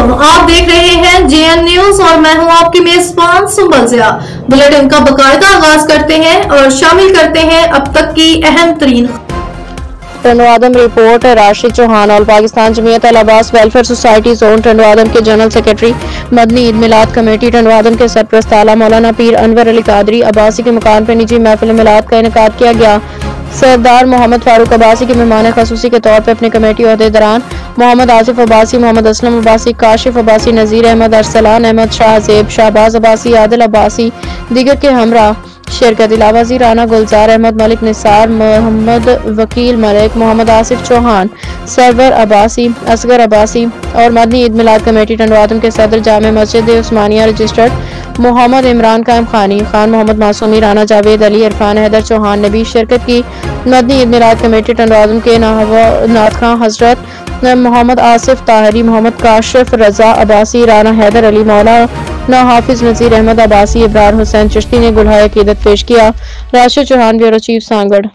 आप देख रहे हैं जेएन न्यूज और मैं हूं आपकी मेजबान सुंबल ज़िया। बुलेटिन का बाकायदा आगाज करते हैं और शामिल करते हैं अब तक की अहम तरीन टंडवादम रिपोर्ट। राशिद चौहान ऑल पाकिस्तान जमीयत अल अब्बास वेलफेयर सोसाइटी जोन टंडवादम के general secretary, Madani Eid Milad committee टंडवादम के सरपरस्त आला मौलाना पीर अनवर अली कादरी अब्बासी के मकान पर निजी महफिल मिलाद का इनेकाद किया गया। सरदार मोहम्मद फारूक अब्बासी के मेहमान खसूसी के तौर पर अपने कमेटी अहदेदारान मोहम्मद आसिफ अब्बासी, मोहम्मद असलम अब्बासी, काशिफ अब्बासी, नजीर अहमद, अरसलान अहमद, शाहजेब, शाहबाज अब्बासी, आदिल अब्बासी दीगर के हमरा शिरकत इलावाजी राना गुलजार अहमद, मलिक निसार, मोहम्मद वकील मलिक, मोहम्मद आसिफ चौहान, सरवर अब्बासी, असगर अब्बासी और मदनी ईद मिलाद कमेटी टंडवादम के सदर जामे मस्जिद उस्मानिया रजिस्टर्ड मोहम्मद इमरान कायम खानी खान, मोहम्मद मासूमी, राना जावेद अली, इरफान हैदर चौहान ने भी शिरकत की। मदनी ईद मिलाद कमेटी टंडवादम के नाथ खां हजरत, मोहम्मद आसिफ ताहरी, मोहम्मद काशिफ रजा अब्बासी, राना हैदर अली, मौलाना हाफिज नजीर अहमद अब्बासी, इब्रार हुसैन चिश्ती ने गुलहाए अकीदत पेश किया। Rashid Chauhan bureau chief Sanghar.